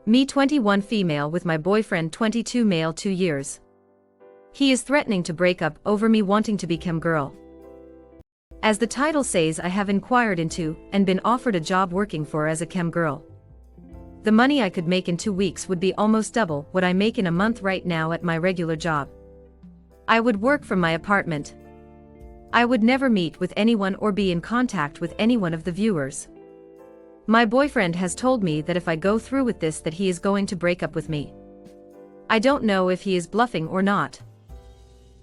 Me 21 female with my boyfriend 22 male 2 years. He is threatening to break up over me wanting to become girl. As the title says, I have inquired into and been offered a job working for as a chem girl. The money I could make in 2 weeks would be almost double what I make in a month right now at my regular job. I would work from my apartment. I would never meet with anyone or be in contact with any one of the viewers. My boyfriend has told me that if I go through with this that he is going to break up with me. I don't know if he is bluffing or not.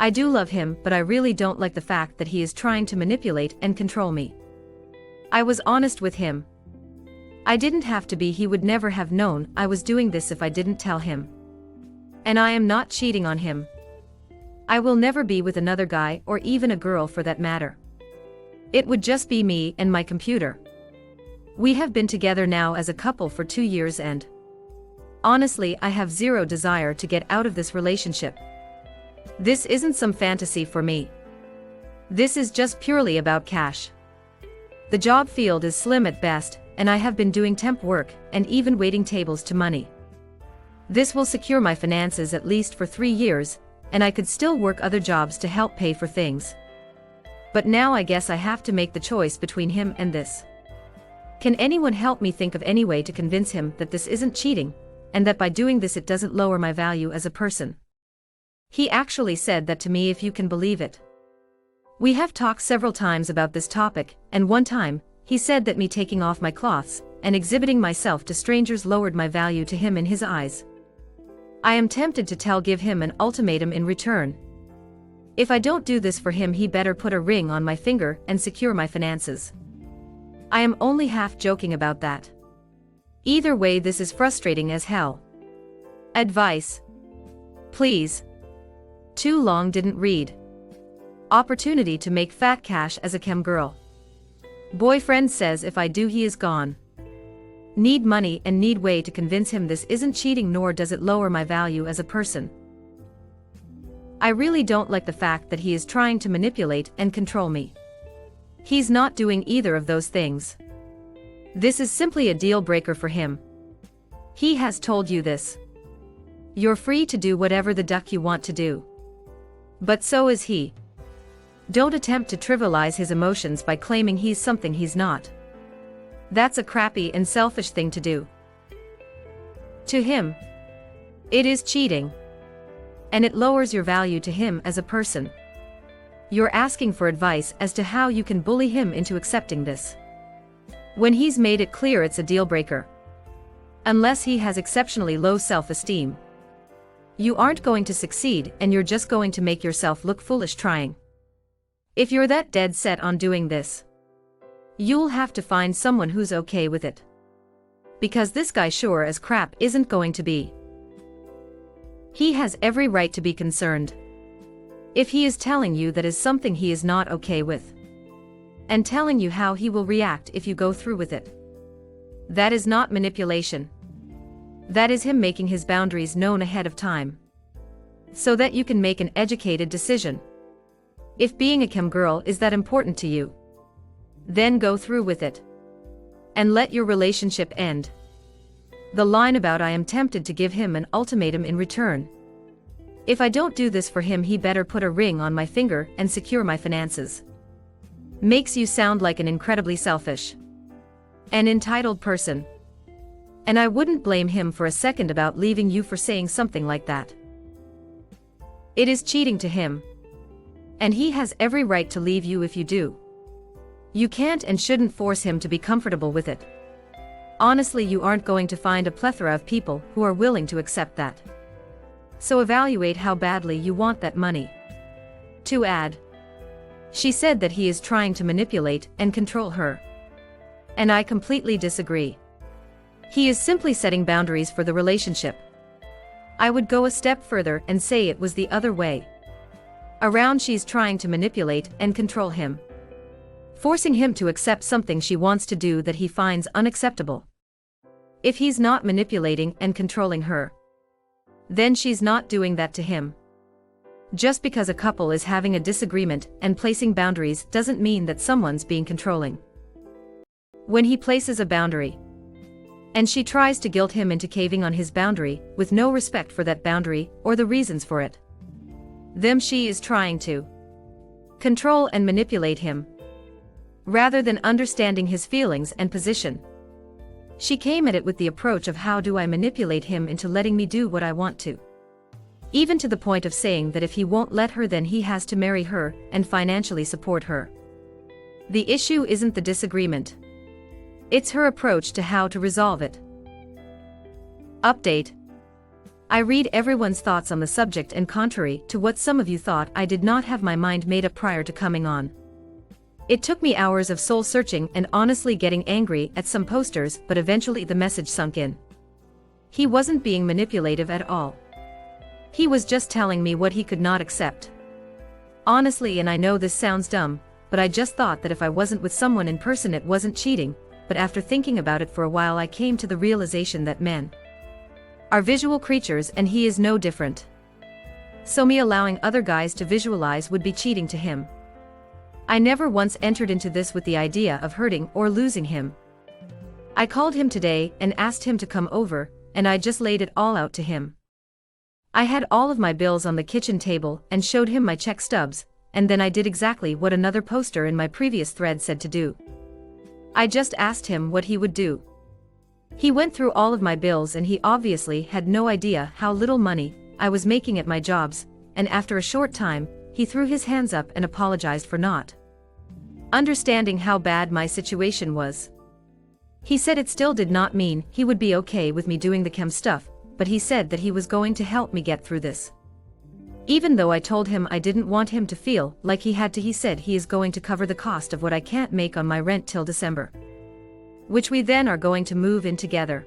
I do love him, but I really don't like the fact that he is trying to manipulate and control me. I was honest with him. I didn't have to be. He would never have known I was doing this if I didn't tell him. And I am not cheating on him. I will never be with another guy or even a girl for that matter. It would just be me and my computer. We have been together now as a couple for 2 years and honestly, I have zero desire to get out of this relationship. This isn't some fantasy for me. This is just purely about cash. The job field is slim at best, and I have been doing temp work and even waiting tables to money. This will secure my finances at least for 3 years, and I could still work other jobs to help pay for things. But now I guess I have to make the choice between him and this. Can anyone help me think of any way to convince him that this isn't cheating, and that by doing this it doesn't lower my value as a person? He actually said that to me, if you can believe it. We have talked several times about this topic, and one time, he said that me taking off my clothes and exhibiting myself to strangers lowered my value to him in his eyes. I am tempted to give him an ultimatum in return. If I don't do this for him, he better put a ring on my finger and secure my finances. I am only half joking about that. Either way, this is frustrating as hell. Advice. Please. Too long, didn't read. Opportunity to make fat cash as a chem girl. Boyfriend says if I do he is gone. Need money and need way to convince him this isn't cheating nor does it lower my value as a person. I really don't like the fact that he is trying to manipulate and control me. He's not doing either of those things. This is simply a deal breaker for him. He has told you this. You're free to do whatever the duck you want to do. But so is he. Don't attempt to trivialize his emotions by claiming he's something he's not. That's a crappy and selfish thing to do. To him, it is cheating. And it lowers your value to him as a person. You're asking for advice as to how you can bully him into accepting this, when he's made it clear it's a deal breaker. Unless he has exceptionally low self-esteem. You aren't going to succeed and you're just going to make yourself look foolish trying. If you're that dead set on doing this, you'll have to find someone who's okay with it. Because this guy sure as crap isn't going to be. He has every right to be concerned. If he is telling you that is something he is not okay with, and telling you how he will react if you go through with it, that is not manipulation. That is him making his boundaries known ahead of time, so that you can make an educated decision. If being a chem girl is that important to you, then go through with it. And let your relationship end. The line about I am tempted to give him an ultimatum in return. If I don't do this for him, he better put a ring on my finger and secure my finances. Makes you sound like an incredibly selfish and entitled person. And I wouldn't blame him for a second about leaving you for saying something like that. It is cheating to him. And he has every right to leave you if you do. You can't and shouldn't force him to be comfortable with it. Honestly, you aren't going to find a plethora of people who are willing to accept that. So evaluate how badly you want that money. To add, she said that he is trying to manipulate and control her. And I completely disagree. He is simply setting boundaries for the relationship. I would go a step further and say it was the other way around. She's trying to manipulate and control him, forcing him to accept something she wants to do that he finds unacceptable. If he's not manipulating and controlling her, then she's not doing that to him. Just because a couple is having a disagreement and placing boundaries doesn't mean that someone's being controlling. When he places a boundary, And she tries to guilt him into caving on his boundary, with no respect for that boundary, or the reasons for it. She is trying to control and manipulate him, rather than understanding his feelings and position. She came at it with the approach of how do I manipulate him into letting me do what I want to. Even to the point of saying that if he won't let her then he has to marry her and financially support her. The issue isn't the disagreement. It's her approach to how to resolve it. Update. I read everyone's thoughts on the subject, and contrary to what some of you thought, I did not have my mind made up prior to coming on. It took me hours of soul searching and honestly getting angry at some posters, but eventually the message sunk in. He wasn't being manipulative at all. He was just telling me what he could not accept. Honestly, and I know this sounds dumb, but I just thought that if I wasn't with someone in person it wasn't cheating, but after thinking about it for a while I came to the realization that men are visual creatures and he is no different. So me allowing other guys to visualize would be cheating to him. I never once entered into this with the idea of hurting or losing him. I called him today and asked him to come over, and I just laid it all out to him. I had all of my bills on the kitchen table and showed him my check stubs, and then I did exactly what another poster in my previous thread said to do. I just asked him what he would do. He went through all of my bills and he obviously had no idea how little money I was making at my jobs, and after a short time, he threw his hands up and apologized for not understanding how bad my situation was. He said it still did not mean he would be okay with me doing the chem stuff, but he said that he was going to help me get through this. Even though I told him I didn't want him to feel like he had to, he said he is going to cover the cost of what I can't make on my rent till December, which we then are going to move in together.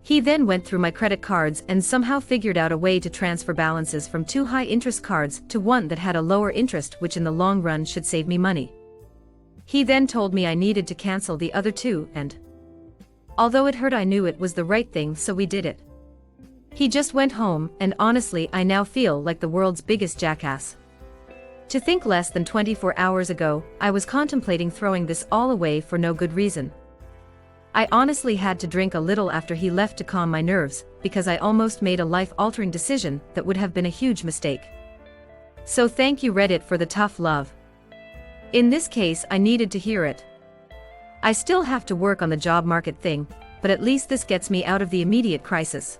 He then went through my credit cards and somehow figured out a way to transfer balances from 2 high-interest cards to one that had a lower interest, which in the long run should save me money. He then told me I needed to cancel the other 2, and although it hurt I knew it was the right thing, so we did it. He just went home, and honestly I now feel like the world's biggest jackass. To think less than 24 hours ago, I was contemplating throwing this all away for no good reason. I honestly had to drink a little after he left to calm my nerves, because I almost made a life-altering decision that would have been a huge mistake. So thank you Reddit for the tough love. In this case I needed to hear it. I still have to work on the job market thing, but at least this gets me out of the immediate crisis.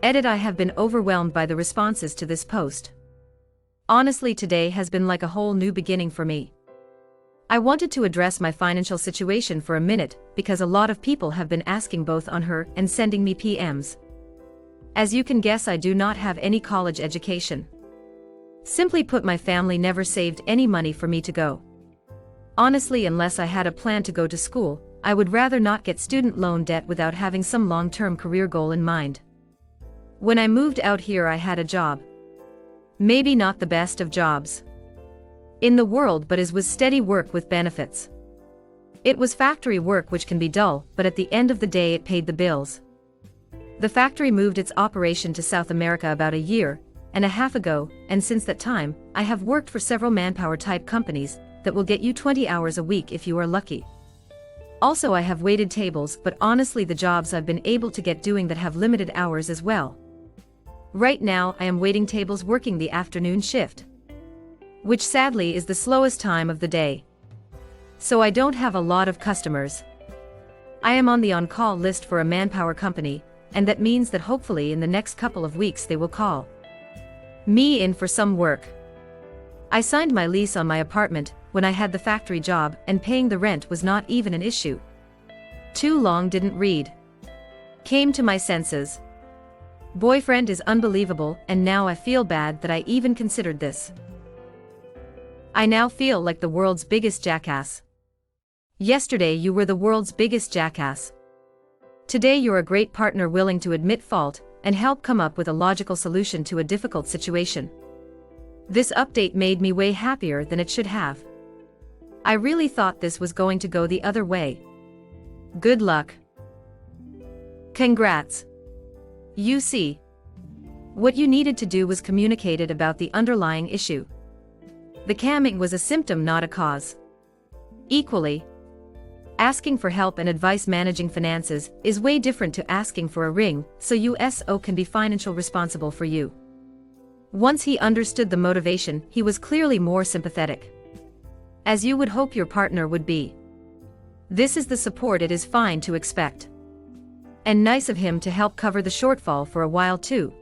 Edit. I have been overwhelmed by the responses to this post. Honestly, today has been like a whole new beginning for me. I wanted to address my financial situation for a minute, because a lot of people have been asking both on her and sending me PMs. As you can guess, I do not have any college education. Simply put, my family never saved any money for me to go. Honestly, unless I had a plan to go to school, I would rather not get student loan debt without having some long-term career goal in mind. When I moved out here I had a job. Maybe not the best of jobs in the world, but it was steady work with benefits. It was factory work, which can be dull, but at the end of the day it paid the bills. The factory moved its operation to South America about 1.5 years ago, and since that time, I have worked for several manpower-type companies that will get you 20 hours a week if you are lucky. Also, I have waited tables, but honestly the jobs I've been able to get doing that have limited hours as well. Right now I am waiting tables working the afternoon shift, which sadly is the slowest time of the day. So I don't have a lot of customers. I am on the on-call list for a manpower company, and that means that hopefully in the next couple of weeks they will call me in for some work. I signed my lease on my apartment when I had the factory job, and paying the rent was not even an issue. Too long, didn't read. Came to my senses. Boyfriend is unbelievable, and now I feel bad that I even considered this. I now feel like the world's biggest jackass. Yesterday you were the world's biggest jackass. Today you're a great partner willing to admit fault and help come up with a logical solution to a difficult situation. This update made me way happier than it should have. I really thought this was going to go the other way. Good luck. Congrats. You see, what you needed to do was communicated about the underlying issue. The camming was a symptom, not a cause. Equally, Asking for help and advice managing finances is way different to asking for a ring, so USO can be financially responsible for you. Once he understood the motivation, he was clearly more sympathetic. As you would hope your partner would be. This is the support it is fine to expect. And nice of him to help cover the shortfall for a while too.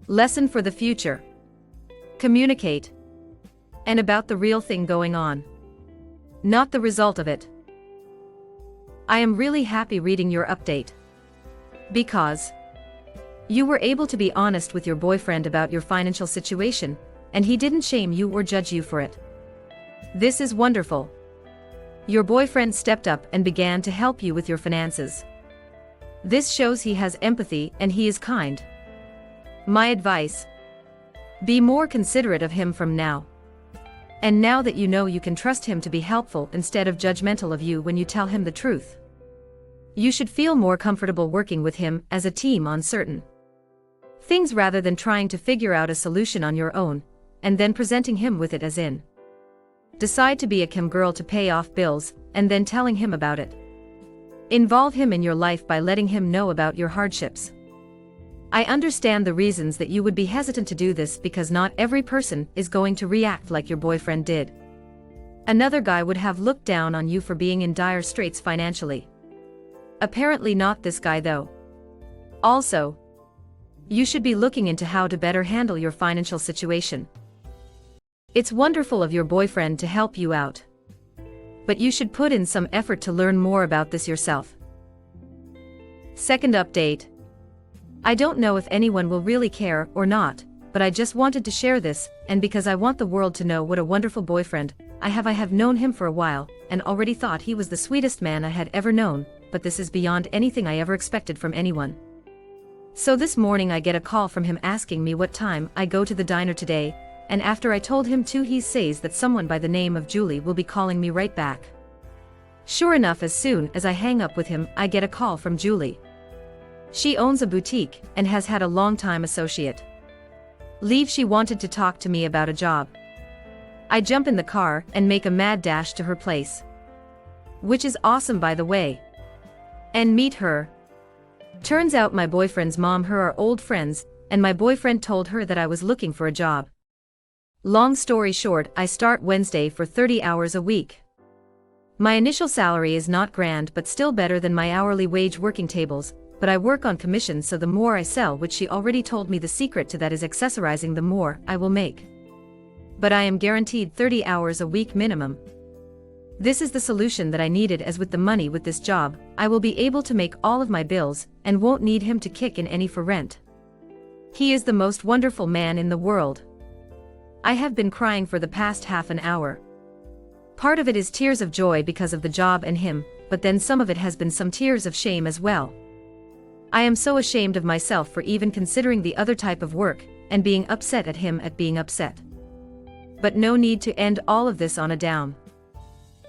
Lesson for the future. Communicate. And about the real thing going on. Not the result of it. I am really happy reading your update. Because you were able to be honest with your boyfriend about your financial situation, and he didn't shame you or judge you for it. This is wonderful. Your boyfriend stepped up and began to help you with your finances. This shows he has empathy and he is kind. My advice: be more considerate of him from now. And now that you know, you can trust him to be helpful instead of judgmental of you when you tell him the truth. You should feel more comfortable working with him as a team on certain things rather than trying to figure out a solution on your own, and then presenting him with it as in. Decide to be a cam girl to pay off bills, and then telling him about it. Involve him in your life by letting him know about your hardships. I understand the reasons that you would be hesitant to do this because not every person is going to react like your boyfriend did. Another guy would have looked down on you for being in dire straits financially. Apparently not this guy though. Also, you should be looking into how to better handle your financial situation. It's wonderful of your boyfriend to help you out. But you should put in some effort to learn more about this yourself. Second update. I don't know if anyone will really care or not, but I just wanted to share this, and because I want the world to know what a wonderful boyfriend I have known him for a while, and already thought he was the sweetest man I had ever known, but this is beyond anything I ever expected from anyone. So this morning I get a call from him asking me what time I go to the diner today, and after I told him to, he says that someone by the name of Julie will be calling me right back. Sure enough, as soon as I hang up with him, I get a call from Julie. She owns a boutique and has had a long-time associate leave. She wanted to talk to me about a job. I jump in the car and make a mad dash to her place. Which is awesome, by the way. And meet her. Turns out my boyfriend's mom and her are old friends, and my boyfriend told her that I was looking for a job. Long story short, I start Wednesday for 30 hours a week. My initial salary is not grand but still better than my hourly wage working tables, but I work on commission, so the more I sell, which she already told me the secret to that is accessorizing, the more I will make. But I am guaranteed 30 hours a week minimum. This is the solution that I needed, as with the money with this job, I will be able to make all of my bills and won't need him to kick in any for rent. He is the most wonderful man in the world. I have been crying for the past half an hour. Part of it is tears of joy because of the job and him, but then some of it has been some tears of shame as well. I am so ashamed of myself for even considering the other type of work, and being upset at him at being upset. But no need to end all of this on a down.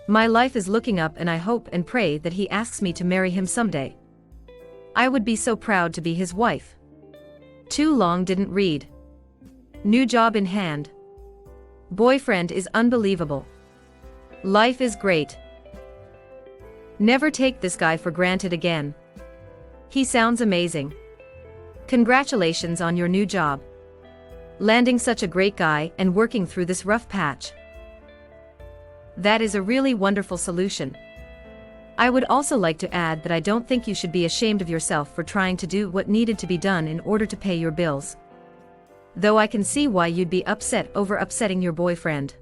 My life is looking up, and I hope and pray that he asks me to marry him someday. I would be so proud to be his wife. Too long didn't read. New job in hand. Boyfriend is unbelievable. Life is great. Never take this guy for granted again. He sounds amazing. Congratulations on your new job. Landing such a great guy and working through this rough patch. That is a really wonderful solution. I would also like to add that I don't think you should be ashamed of yourself for trying to do what needed to be done in order to pay your bills. Though I can see why you'd be upset over upsetting your boyfriend,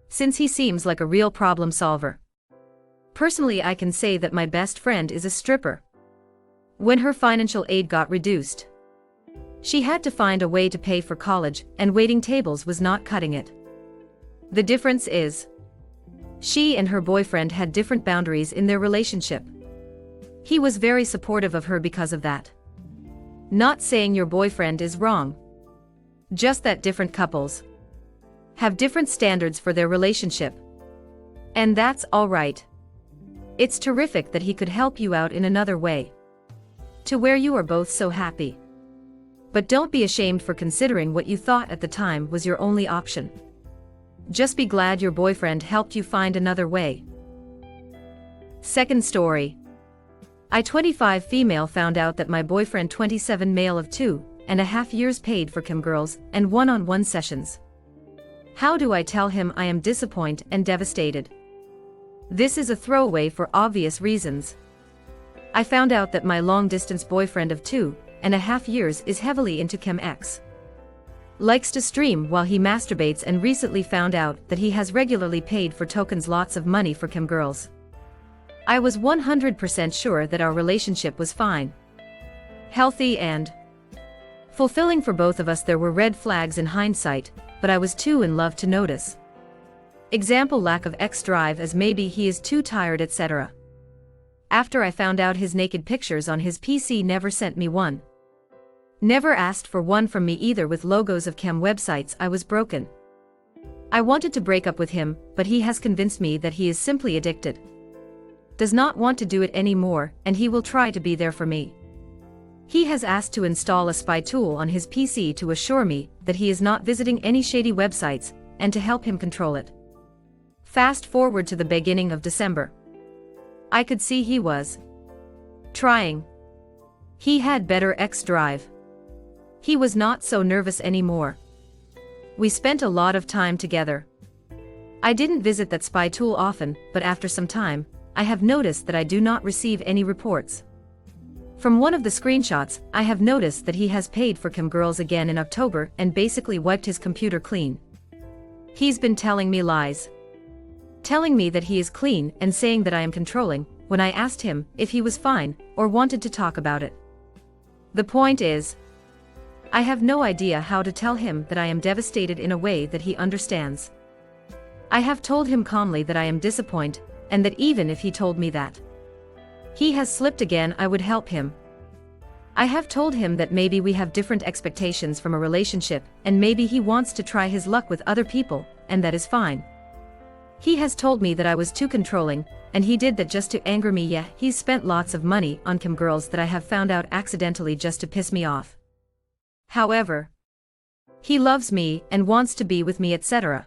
since he seems like a real problem solver. Personally, I can say that my best friend is a stripper. When her financial aid got reduced, she had to find a way to pay for college, and waiting tables was not cutting it. The difference is, she and her boyfriend had different boundaries in their relationship. He was very supportive of her because of that. Not saying your boyfriend is wrong. Just that different couples have different standards for their relationship. And that's all right. It's terrific that he could help you out in another way, to where you are both so happy. But don't be ashamed for considering what you thought at the time was your only option. Just be glad your boyfriend helped you find another way. Second story. I 25 female found out that my boyfriend 27 male of 2.5 years paid for cam girls and one-on-one sessions. How do I tell him I am disappointed and devastated? This is a throwaway for obvious reasons. I found out that my long-distance boyfriend of 2.5 years is heavily into chem X. Likes to stream while he masturbates, and recently found out that he has regularly paid for tokens lots of money for cam girls. I was 100% sure that our relationship was fine, healthy and fulfilling for both of us. There were red flags in hindsight, but I was too in love to notice. Example: lack of X drive, as maybe he is too tired, etc. After I found out his naked pictures on his PC, never sent me one. Never asked for one from me either, with logos of cam websites. I was broken. I wanted to break up with him, but he has convinced me that he is simply addicted. Does not want to do it anymore, and he will try to be there for me. He has asked to install a spy tool on his PC to assure me that he is not visiting any shady websites, and to help him control it. Fast forward to the beginning of December. I could see he was trying. He had better X drive. He was not so nervous anymore. We spent a lot of time together. I didn't visit that spy tool often, but after some time, I have noticed that I do not receive any reports. From one of the screenshots, I have noticed that he has paid for cam girls again in October and basically wiped his computer clean. He's been telling me lies. Telling me that he is clean and saying that I am controlling, when I asked him if he was fine or wanted to talk about it. The point is, I have no idea how to tell him that I am devastated in a way that he understands. I have told him calmly that I am disappointed, and that even if he told me that he has slipped again, I would help him. I have told him that maybe we have different expectations from a relationship, and maybe he wants to try his luck with other people, and that is fine. He has told me that I was too controlling, and he did that just to anger me. Yeah, he's spent lots of money on cam girls that I have found out accidentally just to piss me off. However, he loves me and wants to be with me, etc.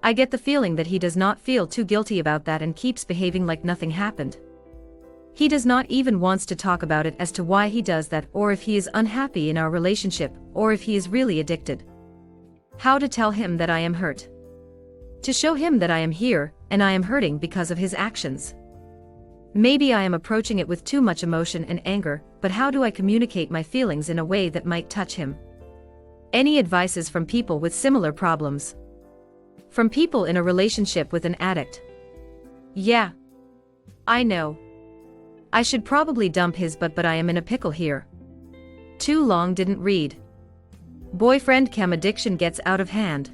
I get the feeling that he does not feel too guilty about that and keeps behaving like nothing happened. He does not even wants to talk about it as to why he does that, or if he is unhappy in our relationship, or if he is really addicted. How to tell him that I am hurt? To show him that I am here, and I am hurting because of his actions. Maybe I am approaching it with too much emotion and anger, but how do I communicate my feelings in a way that might touch him? Any advices from people with similar problems? From people in a relationship with an addict? Yeah. I know. I should probably dump his butt, but I am in a pickle here. Too long didn't read. Boyfriend cam addiction gets out of hand.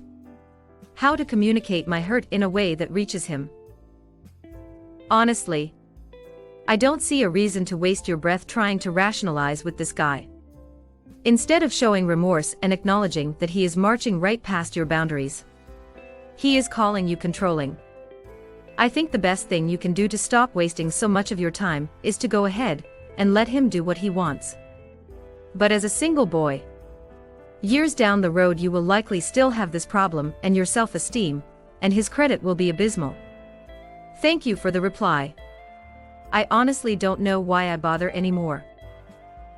How to communicate my hurt in a way that reaches him? Honestly, I don't see a reason to waste your breath trying to rationalize with this guy. Instead of showing remorse and acknowledging that he is marching right past your boundaries, he is calling you controlling. I think the best thing you can do to stop wasting so much of your time is to go ahead and let him do what he wants. But as a single boy, years down the road you will likely still have this problem, and your self-esteem and his credit will be abysmal. Thank you for the reply. I honestly don't know why I bother anymore.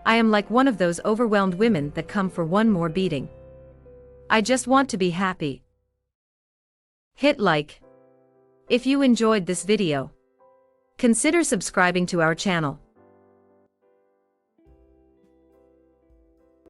I am like one of those overwhelmed women that come for one more beating. I just want to be happy. Hit like if you enjoyed this video. Consider subscribing to our channel.